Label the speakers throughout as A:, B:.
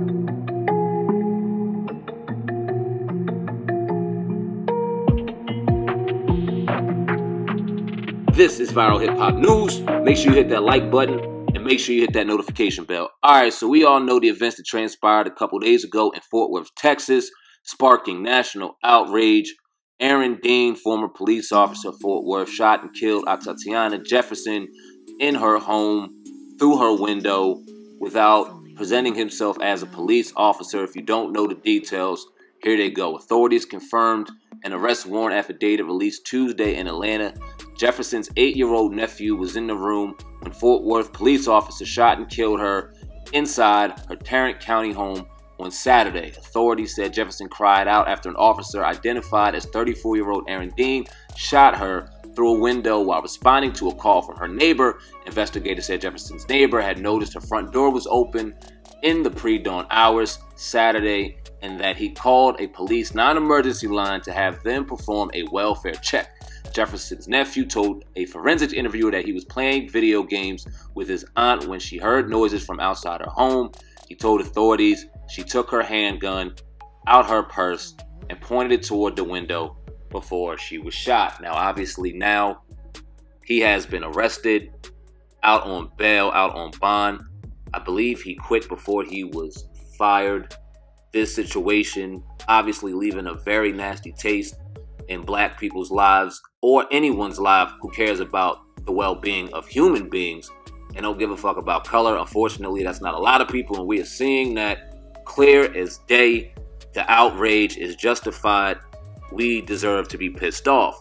A: This is Viral Hip Hop News. Make sure you hit that like button and make sure you hit that notification bell. Alright, so we all know the events that transpired a couple days ago in Fort Worth, Texas, sparking national outrage. Aaron Dean, former police officer of Fort Worth, shot and killed Atatiana Jefferson in her home through her window without presenting himself as a police officer. If you don't know the details, here they go. Authorities confirmed an arrest warrant affidavit released Tuesday in Atlanta. Jefferson's 8-year-old nephew was in the room when Fort Worth police officers shot and killed her inside her Tarrant County home on Saturday. Authorities said Jefferson cried out after an officer identified as 34-year-old Aaron Dean shot her through a window while responding to a call from her neighbor. Investigators said Jefferson's neighbor had noticed her front door was open in the pre-dawn hours Saturday and that he called a police non-emergency line to have them perform a welfare check. Jefferson's nephew told a forensic interviewer that he was playing video games with his aunt when she heard noises from outside her home. He told authorities she took her handgun out her purse and pointed it toward the window before she was shot. Now, obviously, now he has been arrested, out on bail, out on bond. I believe he quit before he was fired. This situation obviously leaving a very nasty taste in black people's lives or anyone's life who cares about the well-being of human beings and don't give a fuck about color. Unfortunately, that's not a lot of people, and we are seeing that clear as day. The outrage is justified. We deserve to be pissed off.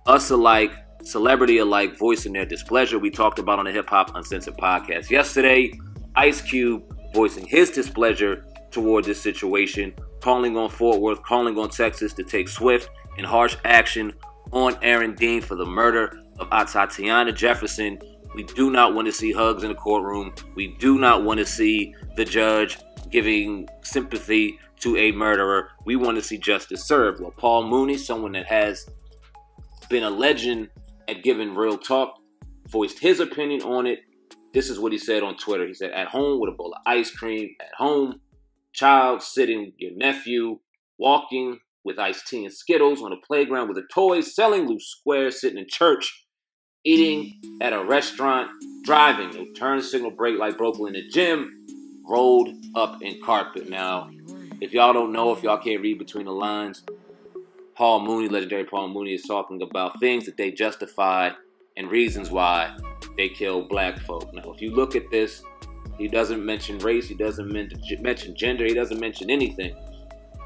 A: Us alike, celebrity alike, voicing their displeasure. We talked about on the Hip Hop Uncensored podcast yesterday. Ice Cube voicing his displeasure toward this situation, calling on Fort Worth, calling on Texas to take swift and harsh action on Aaron Dean for the murder of Atatiana Jefferson. We do not want to see hugs in the courtroom. We do not want to see the judge giving sympathy to a murderer. We want to see justice served. Well, Paul Mooney, someone that has been a legend at giving real talk, voiced his opinion on it. This is what he said on Twitter. He said, "At home with a bowl of ice cream, at home, child sitting with your nephew, walking with iced tea and Skittles on a playground with a toy, selling loose squares, sitting in church, eating at a restaurant, driving, no turn signal, brake light broke in the gym, rolled up in carpet." Now, if y'all don't know, if y'all can't read between the lines, Paul Mooney, legendary Paul Mooney, is talking about things that they justify and reasons why they kill black folk. Now, if you look at this, he doesn't mention race, he doesn't mention gender, he doesn't mention anything.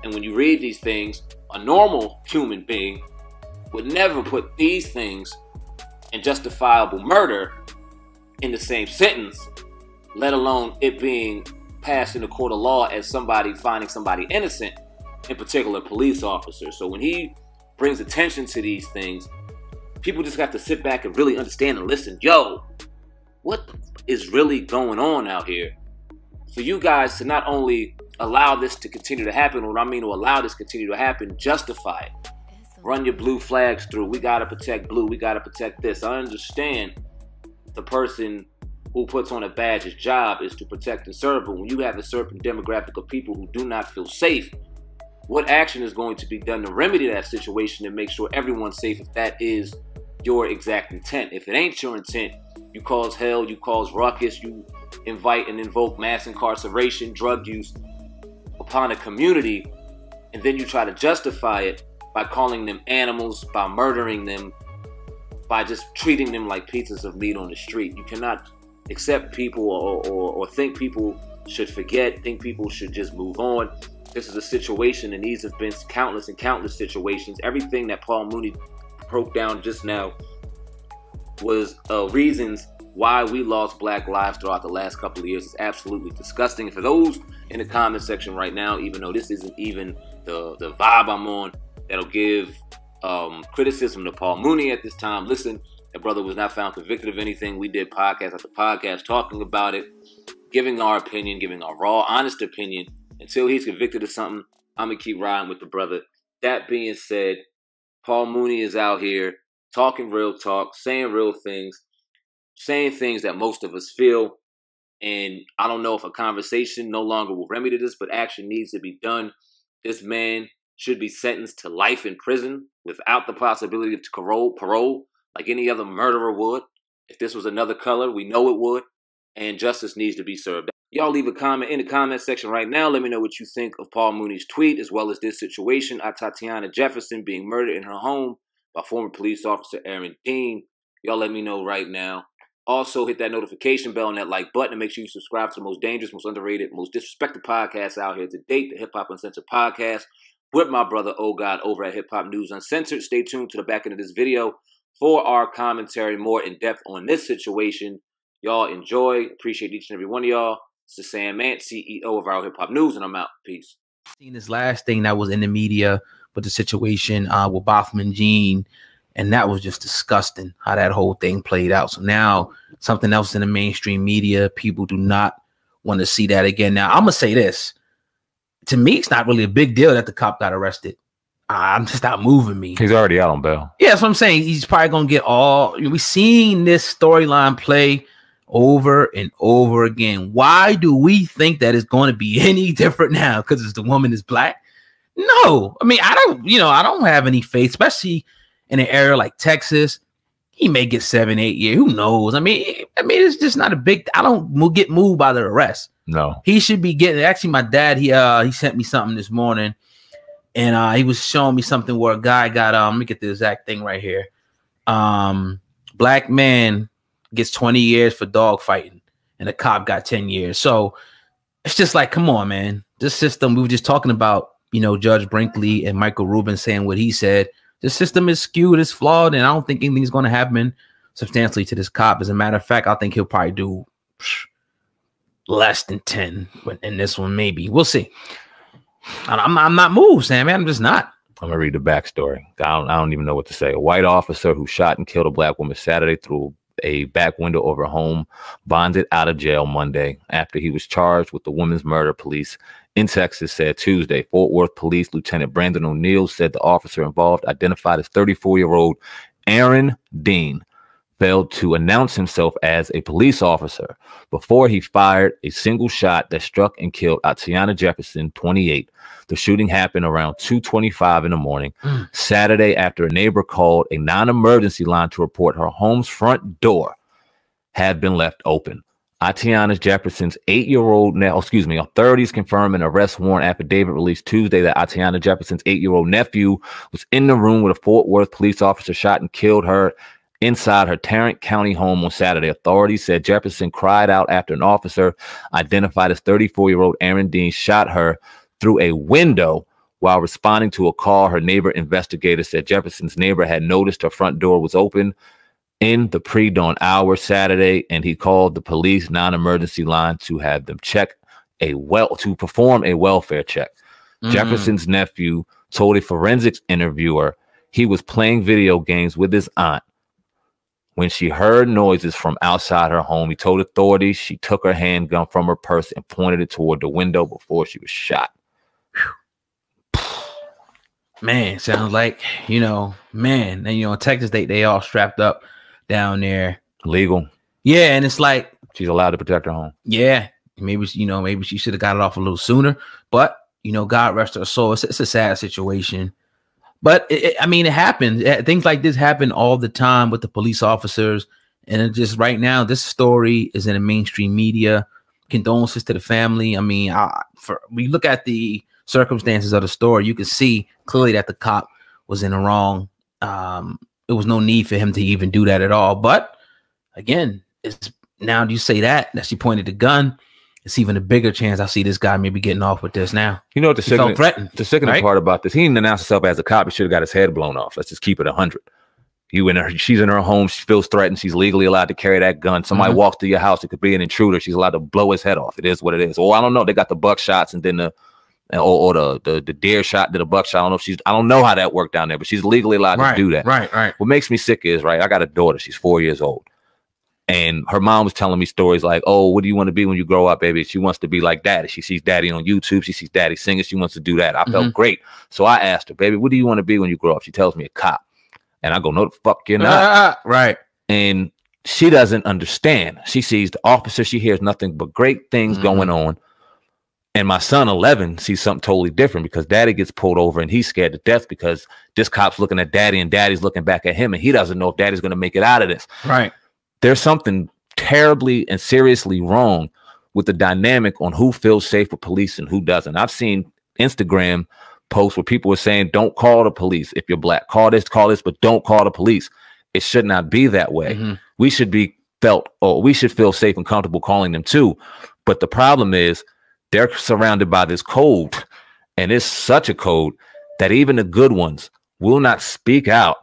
A: And when you read these things, a normal human being would never put these things and justifiable murder in the same sentence, let alone it being passed in a court of law as somebody finding somebody innocent, in particular police officers. So when he brings attention to these things, people just got to sit back and really understand and listen. Yo, what is really going on out here? For you guys to not only allow this to continue to happen, what I mean to allow this to continue to happen, justify it. Run your blue flags through. We got to protect blue. We got to protect this. I understand the person who puts on a badge's job is to protect and serve, but when you have a certain demographic of people who do not feel safe, what action is going to be done to remedy that situation and make sure everyone's safe if that is your exact intent? If it ain't your intent, you cause hell, you cause ruckus, you invite and invoke mass incarceration, drug use upon a community, and then you try to justify it by calling them animals, by murdering them, by just treating them like pieces of meat on the street. You cannot accept people or think people should forget, think people should just move on. This is a situation, and these have been countless and countless situations. Everything that Paul Mooney broke down just now was reasons why we lost black lives throughout the last couple of years. Is absolutely disgusting. And for those in the comment section right now, even though this isn't even the vibe I'm on, that'll give criticism to Paul Mooney at this time, listen, that brother was not found convicted of anything. We did podcast after podcast talking about it, giving our opinion, giving our raw, honest opinion. Until he's convicted of something, I'm going to keep riding with the brother. That being said, Paul Mooney is out here talking real talk, saying real things, saying things that most of us feel. And I don't know if a conversation no longer will remedy this, but action needs to be done. This man should be sentenced to life in prison without the possibility of parole, like any other murderer would. If this was another color, we know it would. And justice needs to be served. Y'all leave a comment in the comment section right now. Let me know what you think of Paul Mooney's tweet, as well as this situation of Tatiana Jefferson being murdered in her home by former police officer Aaron Dean. Y'all let me know right now. Also, hit that notification bell and that like button and make sure you subscribe to the most dangerous, most underrated, most disrespected podcast out here to date, the Hip Hop Uncensored podcast, with my brother, Oh God, over at Hip Hop News Uncensored. Stay tuned to the back end of this video for our commentary more in depth on this situation. Y'all enjoy. Appreciate each and every one of y'all. It's the SamAnt, CEO of Viral Hip Hop News, and I'm out. Peace.
B: Seen this last thing that was in the media with the situation with Botham Jean, and that was just disgusting how that whole thing played out. So now something else in the mainstream media, people do not want to see that again. Now, I'm going to say this. To me, it's not really a big deal that the cop got arrested. I'm just not moving me.
C: He's already out on bail.
B: Yeah, that's what I'm saying. He's probably going to get all... We've seen this storyline play over and over again. Why do we think that it's going to be any different now? Because it's the woman is black? No. I mean, I don't have any faith, especially in an area like Texas. He may get 7-8 years. Who knows? I mean, it's just not a big... I don't get moved by the arrest.
C: No.
B: He should be getting... Actually, my dad, he sent me something this morning, and he was showing me something where a guy got... let me get the exact thing right here. Black man gets 20 years for dog fighting, and a cop got 10 years. So it's just like, come on, man. This system, we were just talking about, Judge Brinkley and Michael Rubin saying what he said. The system is skewed, it's flawed, and I don't think anything's going to happen substantially to this cop. As a matter of fact, I think he'll probably do less than 10 in this one, maybe. We'll see. I'm not moved, Sam, man. I'm just not.
C: I'm going to read the backstory. I don't even know what to say. A white officer who shot and killed a black woman Saturday through a back window of her home bonded out of jail Monday after he was charged with the woman's murder, police in Texas said Tuesday. Fort Worth Police Lieutenant Brandon O'Neill said the officer involved, identified as 34-year-old Aaron Dean, failed to announce himself as a police officer before he fired a single shot that struck and killed Tatiana Jefferson, 28. The shooting happened around 2:25 in the morning Saturday after a neighbor called a non-emergency line to report her home's front door had been left open. Tatiana Jefferson's 8-year-old authorities confirmed an arrest warrant affidavit released Tuesday that Tatiana Jefferson's 8-year-old nephew was in the room with a Fort Worth police officer shot and killed her inside her Tarrant County home on Saturday. Authorities said Jefferson cried out after an officer identified as 34-year-old Aaron Dean shot her through a window while responding to a call. Her neighbor investigator said Jefferson's neighbor had noticed her front door was open in the pre-dawn hours Saturday, and he called the police non-emergency line to have them perform a welfare check. Jefferson's nephew told a forensics interviewer he was playing video games with his aunt when she heard noises from outside her home. He told authorities she took her handgun from her purse and pointed it toward the window before she was shot.
B: Man, sounds like, man. And, Texas, they all strapped up down there.
C: Legal.
B: Yeah, and it's like.
C: She's allowed to protect her home.
B: Yeah. Maybe she should have got it off a little sooner. But, God rest her soul. It's a sad situation. But, it happens. Things like this happen all the time with the police officers. And it just right now, this story is in the mainstream media. Condolences to the family. We look at the circumstances of the story, you can see clearly that the cop was in the wrong. There was no need for him to even do that at all. But again, it's now you say that she pointed the gun, it's even a bigger chance I see this guy maybe getting off with this now.
C: What the sickening
B: right?
C: part about this, he didn't announce himself as a cop. He should have got his head blown off. Let's just keep it 100. She's in her home. She feels threatened. She's legally allowed to carry that gun. Somebody walks to your house. It could be an intruder. She's allowed to blow his head off. It is what it is. Or I don't know. They got the buckshots and then the deer shot to the buckshot. I don't know how that worked down there, but she's legally allowed to do that.
B: Right.
C: What makes me sick is, I got a daughter. She's 4 years old. And her mom was telling me stories like, oh, what do you want to be when you grow up, baby? She wants to be like daddy. She sees daddy on YouTube. She sees daddy singing. She wants to do that. I felt great. So I asked her, baby, what do you want to be when you grow up? She tells me a cop. And I go, no, the fuck you're not.
B: Right.
C: And she doesn't understand. She sees the officer, she hears nothing but great things going on. And my son, 11, sees something totally different because daddy gets pulled over and he's scared to death because this cop's looking at daddy and daddy's looking back at him and he doesn't know if daddy's going to make it out of this.
B: Right.
C: There's something terribly and seriously wrong with the dynamic on who feels safe with police and who doesn't. I've seen Instagram posts where people are saying, don't call the police if you're black. Call this, but don't call the police. It should not be that way. We should be we should feel safe and comfortable calling them too. But the problem is they're surrounded by this code, and it's such a code that even the good ones will not speak out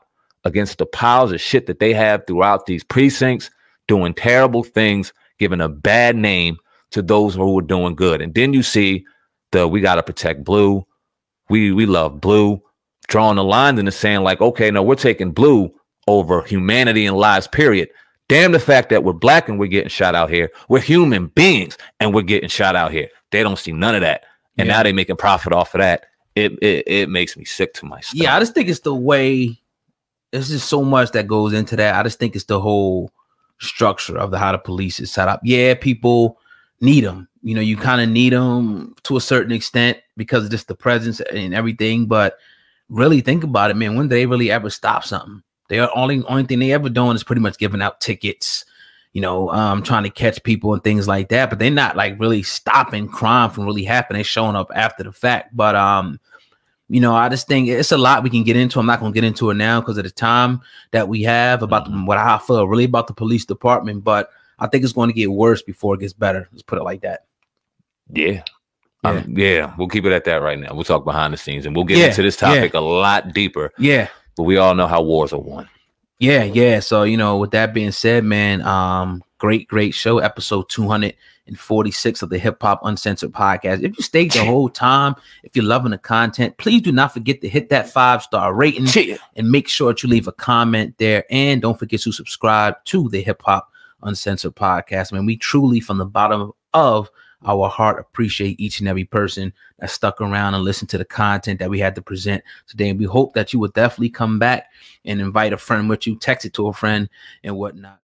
C: against the piles of shit that they have throughout these precincts, doing terrible things, giving a bad name to those who are doing good. And then you see we got to protect blue. We love blue, drawing the lines in the sand like, okay, no, we're taking blue over humanity and lives, period. Damn the fact that we're black and we're getting shot out here. We're human beings and we're getting shot out here. They don't see none of that. And now they're making profit off of that. It makes me sick to my stomach.
B: Yeah, I just think it's the way, there's just so much that goes into that. I just think it's the whole structure of how the police is set up. Yeah, people need them. You know, you kind of need them to a certain extent because of just the presence and everything. But really think about it, man. When do they really ever stop something? They are only thing they ever doing is pretty much giving out tickets, you know, trying to catch people and things like that. But they're not like really stopping crime from really happening. They're showing up after the fact. But you know, I just think it's a lot we can get into. I'm not going to get into it now because of the time that we have about what I feel really about the police department. But I think it's going to get worse before it gets better. Let's put it like that.
C: Yeah. We'll keep it at that right now. We'll talk behind the scenes and we'll get into this topic a lot deeper.
B: Yeah.
C: But we all know how wars are won.
B: Yeah. So, you know, with that being said, man, great show. Episode 246 of the Hip Hop Uncensored podcast. If you stayed the whole time, if you're loving the content, please do not forget to hit that 5-star rating and make sure that you leave a comment there. And don't forget to subscribe to the Hip Hop Uncensored podcast. Man, we truly, from the bottom of our heart, appreciate each and every person that stuck around and listened to the content that we had to present today. And we hope that you will definitely come back and invite a friend with you, text it to a friend and whatnot.